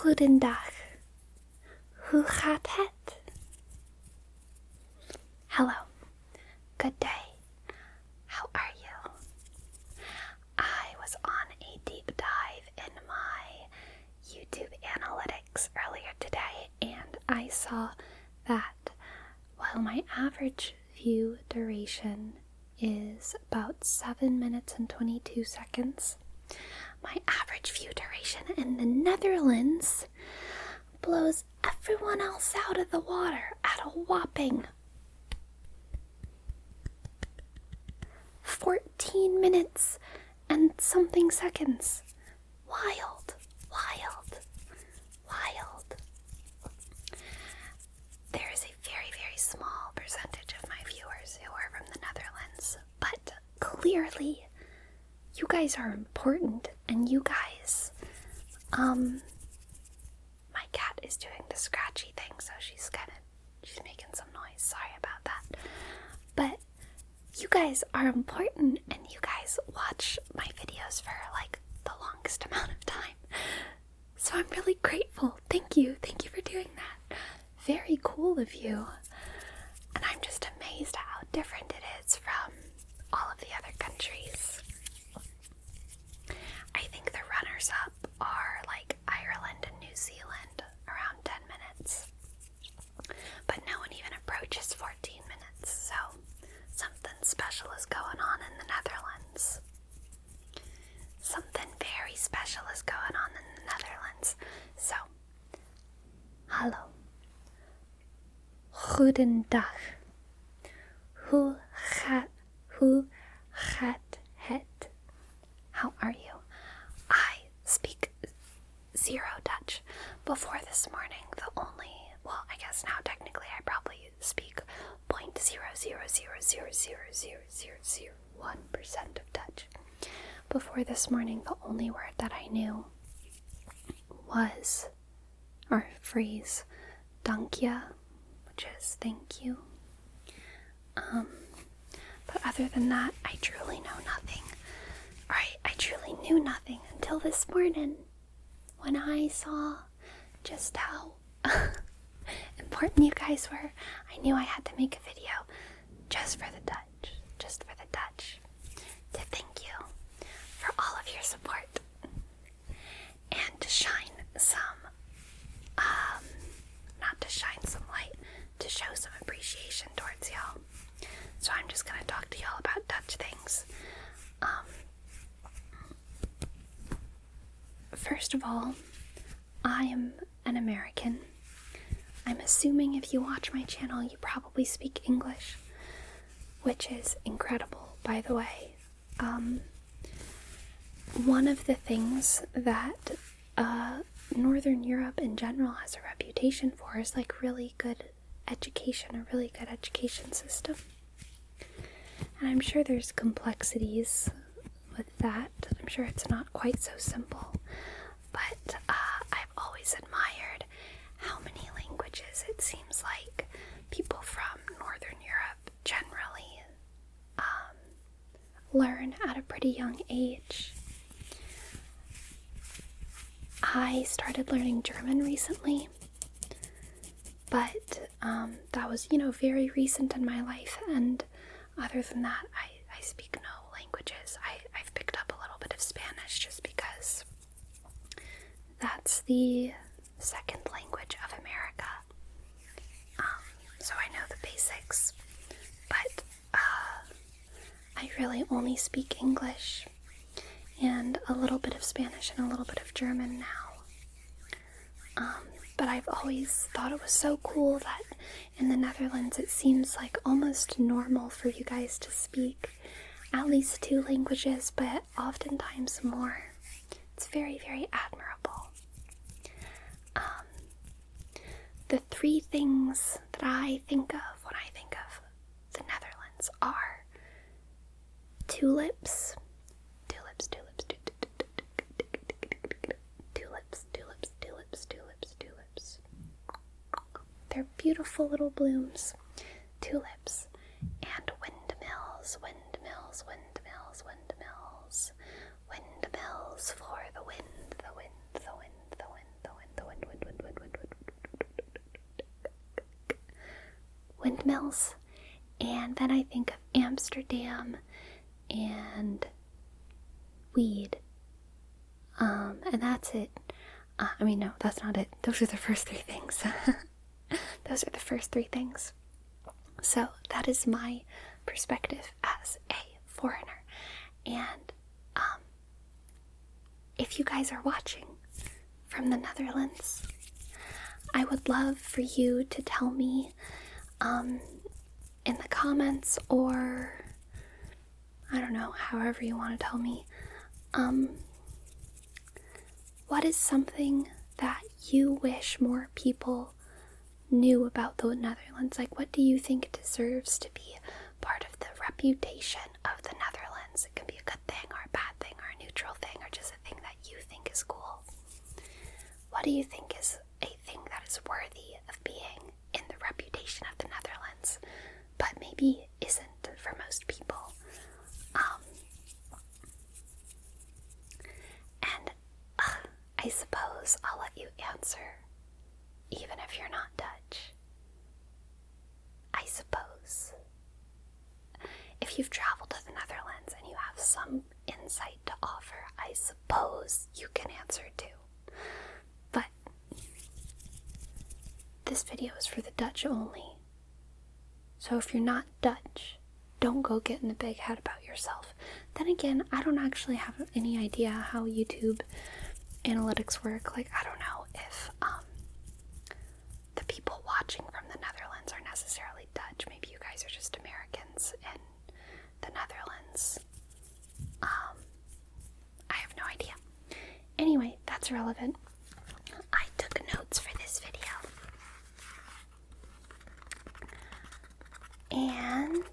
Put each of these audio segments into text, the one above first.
Goedendag. Hoe gaat het? Hello. Good day. How are you? I was on a deep dive in my YouTube analytics earlier today, and I saw that while my average view duration is about 7 minutes and 22 seconds, my average view duration in the Netherlands blows everyone else out of the water at a whopping 14 minutes and something seconds. Wild, wild, wild. There is a very, very small percentage of my viewers who are from the Netherlands, but clearly you guys are important, and you guys, my cat is doing the scratchy thing, so she's making some noise, sorry about that, but you guys are important, and you guys watch my videos for like the longest amount of time, so I'm really grateful. Thank you for doing that. Very cool of you, and I'm just amazed at how different it is from all of the other countries. I think the runners-up are like Ireland and New Zealand, around 10 minutes. But no one even approaches 14 minutes, so something special is going on in the Netherlands. Something very special is going on in the Netherlands. So, hallo. Goedendag. Hoe gaat het? How are you? I speak zero Dutch. Before this morning, I guess now technically I probably speak 0.000000001% of Dutch. Before this morning, the only word that I knew was, or phrase, dankje, which is thank you. But other than that, I truly know nothing. Right, I truly knew nothing until this morning when I saw just how important you guys were. I knew I had to make a video just for the Dutch, to thank you for all of your support and to shine some light, to show some appreciation towards y'all. So I'm just gonna talk to y'all about Dutch things. First of all, I am an American. I'm assuming if you watch my channel, you probably speak English, which is incredible, by the way. One of the things that Northern Europe in general has a reputation for is like really good education, a really good education system. And I'm sure there's complexities with that. I'm sure it's not quite so simple. But I've always admired how many languages it seems like people from Northern Europe generally learn at a pretty young age. I started learning German recently, but that was, very recent in my life, and other than that, I speak no languages. I've picked up a little bit of Spanish just because that's the second language of America. So I know the basics, but I really only speak English and a little bit of Spanish and a little bit of German now. But I've always thought it was so cool that in the Netherlands it seems like almost normal for you guys to speak at least 2 languages, but oftentimes more. It's very, very admirable. The 3 things that I think of when I think of the Netherlands are tulips, they're beautiful little blooms, tulips, and windmills for the wind, windmills, and then I think of Amsterdam and weed. And that's it. No, that's not it. Those are the first three things. Those are the first three things. So that is my perspective as a foreigner. And if you guys are watching from the Netherlands, I would love for you to tell me in the comments, or I don't know, however you want to tell me, what is something that you wish more people knew about the Netherlands? Like, what do you think deserves to be part of the reputation of the Netherlands? It can be a good thing or a bad thing or a neutral thing or just a thing that you think is cool. What do you think is a thing that is worthy of being in the reputation of the Netherlands, but maybe isn't for most people? And I suppose I'll let you answer, even if you're not Dutch. I suppose if you've traveled to the Netherlands and you have some insight to offer, I suppose you can answer too. But this video is for the Dutch only. So if you're not Dutch, don't go getting a big head about yourself. Then again, I don't actually have any idea how YouTube analytics work. Like, I don't know if the people watching from the Netherlands are necessarily Dutch. Maybe you guys are just Americans in the Netherlands. I have no idea. Anyway, that's irrelevant. I took notes for this video. And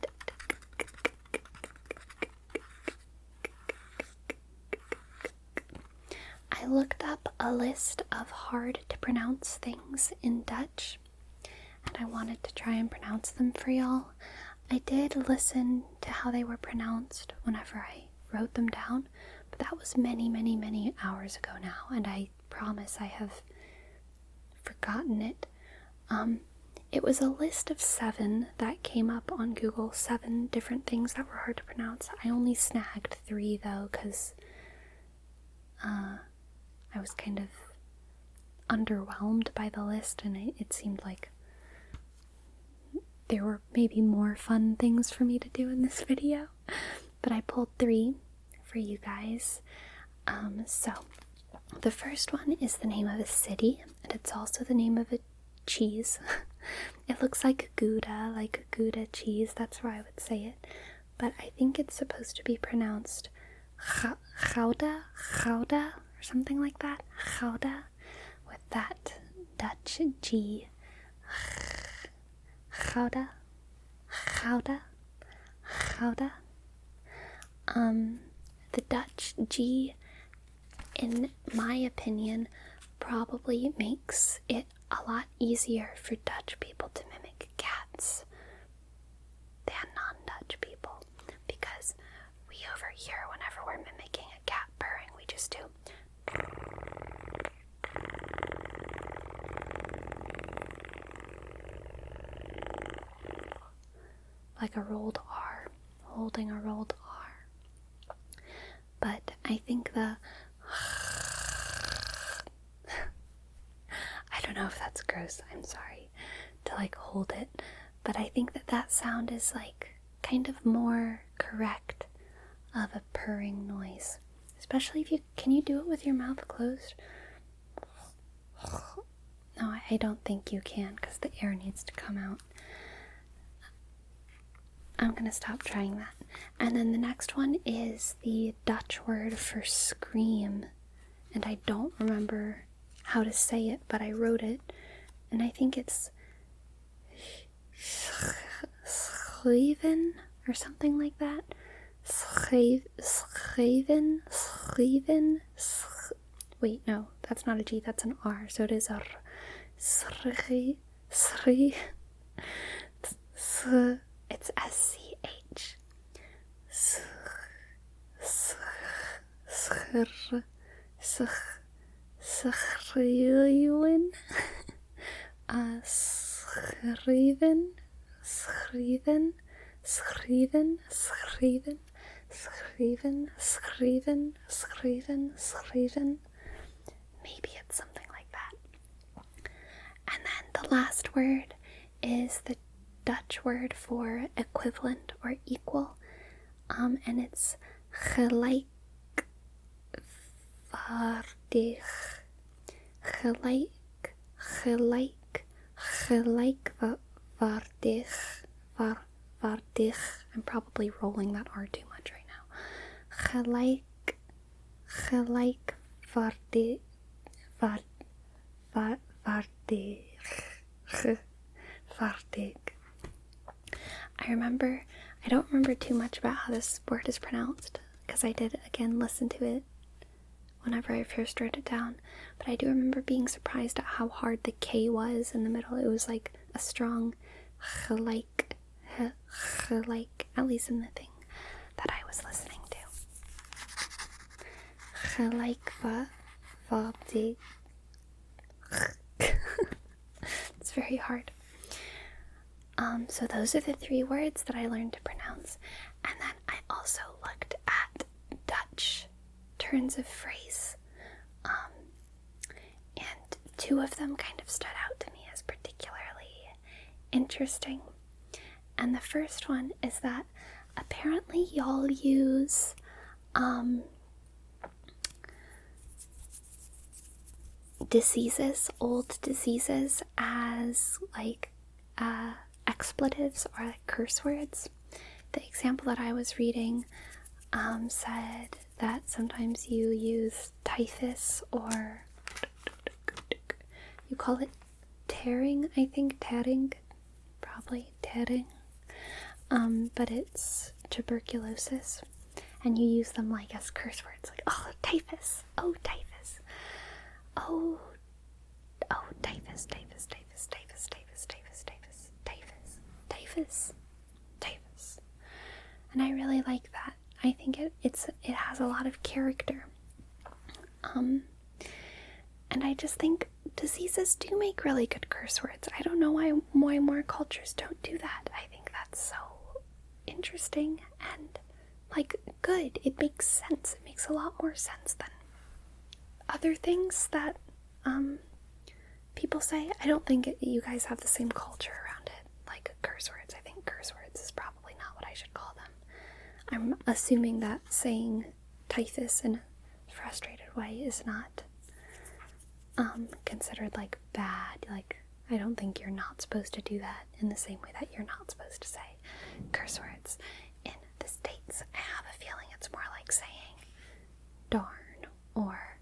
I looked up a list of hard to pronounce things in Dutch, and I wanted to try and pronounce them for y'all. I did listen to how they were pronounced whenever I wrote them down, but that was many, many, many hours ago now, and I promise I have forgotten it. It was a list of 7 that came up on Google, 7 different things that were hard to pronounce. I only snagged 3 though, because I was kind of underwhelmed by the list, and it seemed like there were maybe more fun things for me to do in this video. But I pulled 3 for you guys. So the first one is the name of a city, and it's also the name of a cheese. It looks like Gouda cheese. That's where I would say it. But I think it's supposed to be pronounced Gouda, or something like that. Gouda, with that Dutch G. Gouda. The Dutch G, in my opinion, probably makes it a lot easier for Dutch people to mimic cats than non-Dutch people, because we over here, whenever we're mimicking a cat purring, we just do like a rolled R, holding a rolled R. But I think the I don't know if that's gross, I'm sorry to like hold it, but I think that sound is like kind of more correct of a purring noise, especially if can you do it with your mouth closed? No, I don't think you can, because the air needs to come out. I'm gonna stop trying that. And then the next one is the Dutch word for scream, and I don't remember how to say it, but I wrote it, and I think it's schreven or something like that. Schreven. Wait, no, that's not a G, that's an R, so it is a it's S-C-H. Schreven. schrijven, schrijven, schrijven, schrijven, schrijven, schrijven, schrijven. Maybe it's something like that. And then the last word is the Dutch word for equivalent or equal, and it's gelijkwaardig. Gelijkwaardig. I'm probably rolling that R too much right now. Gelijkwaardig. I don't remember too much about how this word is pronounced, because I did, again, listen to it whenever I first wrote it down, but I do remember being surprised at how hard the K was in the middle. It was like a strong gelijk, at least in the thing that I was listening to. Gelijkwaardig. It's very hard. So those are the 3 words that I learned to pronounce. And then I also looked at Dutch turns of phrase. And 2 of them kind of stood out to me as particularly interesting. And the first one is that apparently y'all use diseases, old diseases, as like expletives or like curse words. The example that I was reading said that sometimes you use typhus, or you call it tearing, I think, tearing, probably tearing, but it's tuberculosis, and you use them like as curse words, like, oh, typhus, oh, typhus, oh, typhus, typhus, typhus, typhus, typhus, typhus, typhus, typhus, typhus, typhus. And I really like that. I think it has a lot of character. And I just think diseases do make really good curse words. I don't know why more cultures don't do that. I think that's so interesting and, like, good. It makes sense. It makes a lot more sense than other things that people say. I don't think you guys have the same culture around it, like curse words. I think curse words is probably not what I should call them. I'm assuming that saying typhus in a frustrated way is not considered like bad. Like, I don't think you're not supposed to do that in the same way that you're not supposed to say curse words in the States. I have a feeling it's more like saying darn or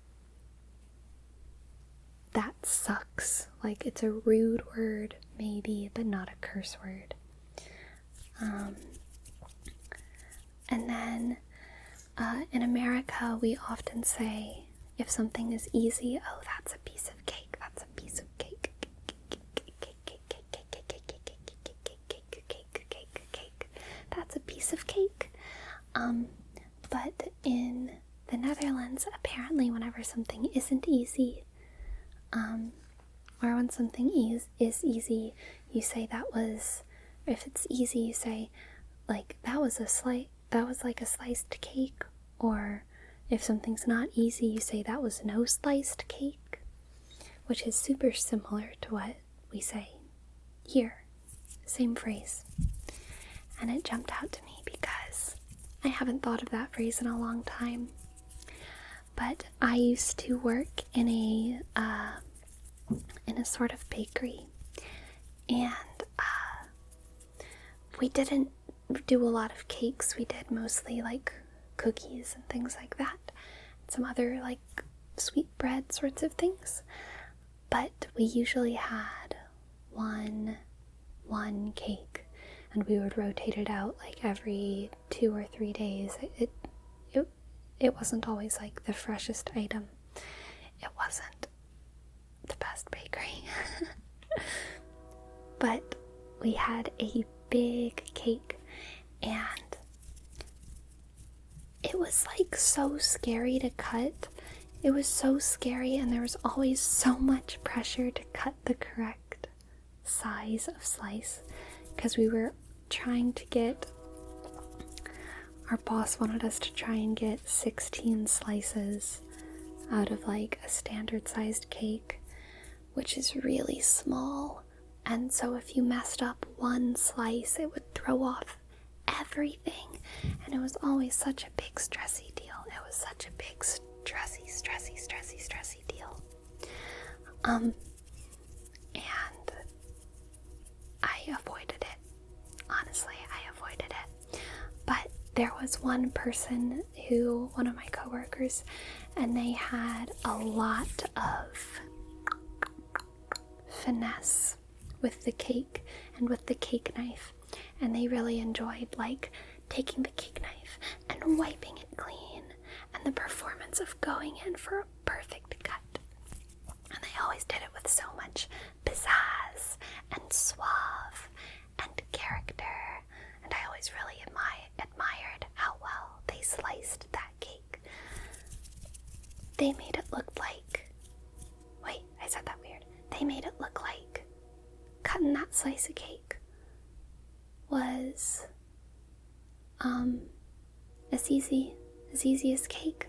that sucks. Like, it's a rude word maybe, but not a curse word. And then in America, we often say, if something is easy, oh, that's a piece of cake, that's a piece of cake. That's a piece of cake. But in the Netherlands, apparently whenever something isn't easy, or when something is easy, you say that was, if it's easy, you say, like, that was like a sliced cake. Or if something's not easy, you say that was no sliced cake, which is super similar to what we say here. Same phrase. And it jumped out to me because I haven't thought of that phrase in a long time. But I used to work in a sort of bakery, and we didn't do a lot of cakes. We did mostly like cookies and things like that, and some other like sweet bread sorts of things. But we usually had one cake, and we would rotate it out like every 2 or 3 days. It wasn't always like the freshest item. It wasn't the best bakery. But we had a big cake, and it was like so scary to cut. It was so scary, and there was always so much pressure to cut the correct size of slice. because our boss wanted us to try and get 16 slices out of like a standard sized cake, which is really small. And so if you messed up one slice, it would throw off everything. And it was always such a big stressy deal. It was such a big stressy deal. And I avoided it. Honestly, I avoided it. But there was one of my coworkers, and they had a lot of finesse with the cake and with the cake knife. And they really enjoyed like taking the cake knife and wiping it clean, and the performance of going in for a perfect cut. And they always did it with so much pizzazz and suave and character. And I always really admired how well they sliced that cake. They made it look like, wait, I said that weird. They made it look like cutting that slice of cake was as easy as cake.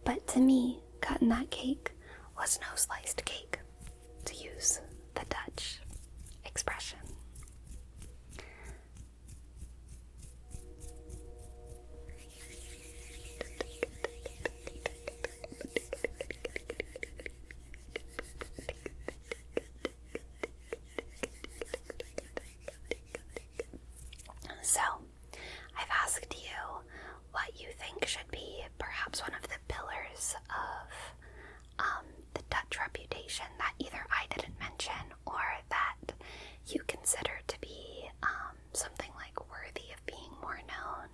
But to me, cutting that cake was no sliced cake, to use the Dutch expression. So, I've asked you what you think should be perhaps one of the pillars of the Dutch reputation that either I didn't mention or that you consider to be something like worthy of being more known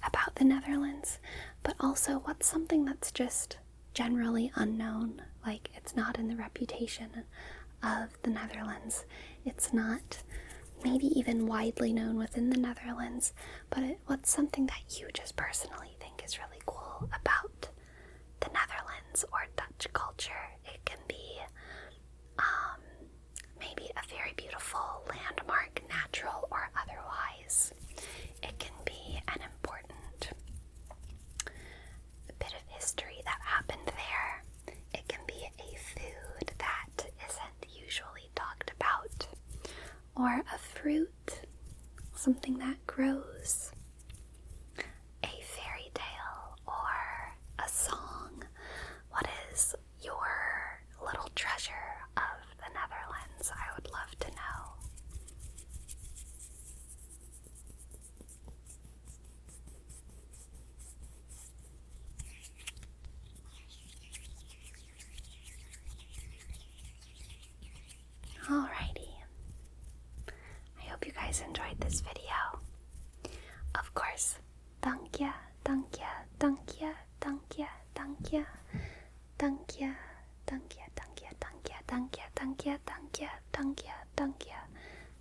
about the Netherlands, but also what's something that's just generally unknown, like it's not in the reputation of the Netherlands. It's not maybe even widely known within the Netherlands, but what's something that you just personally think is really cool about the Netherlands or Dutch culture. It can be maybe a very beautiful landmark, natural or otherwise. It can be an important bit of history that happened there. It can be a food that isn't usually talked about, or a fruit, something that grows, a fairy tale, or a song. What is your little treasure of the Netherlands? I would love to know. Alrighty. I hope you guys enjoyed this video. Of course, dank je, dank je, dank je, dank je, dank je, dank je, dank je, dank je, dank je, dank je, dank je, dank je, dank je, dank je,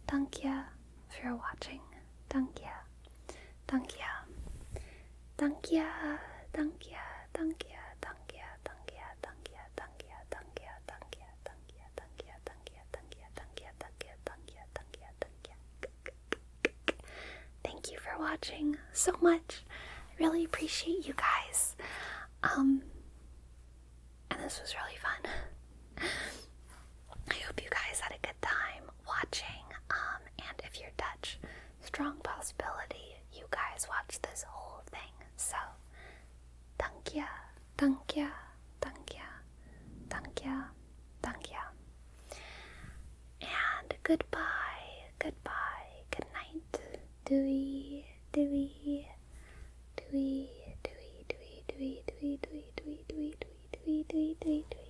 dank je for watching. Dank je, dank je, dank je, dank je, dank je, dank je, dank je, dank je, dank je, dank je, dank je, dank je, dank je, dank je, dank je, dank je, dank je, dank je, dank je, dank je. Thank you for watching so much. I really appreciate you guys. And this was really fun. I hope you guys had a good time watching. And if you're Dutch, strong possibility you guys watch this whole thing. So, dank je, dank je, dank je, dank je, dank je. And goodbye, goodbye, good night. Doei, doei, doei, doei, doei, doei, doei, doei, doei, doei, doei, doei, doei, doei, doei.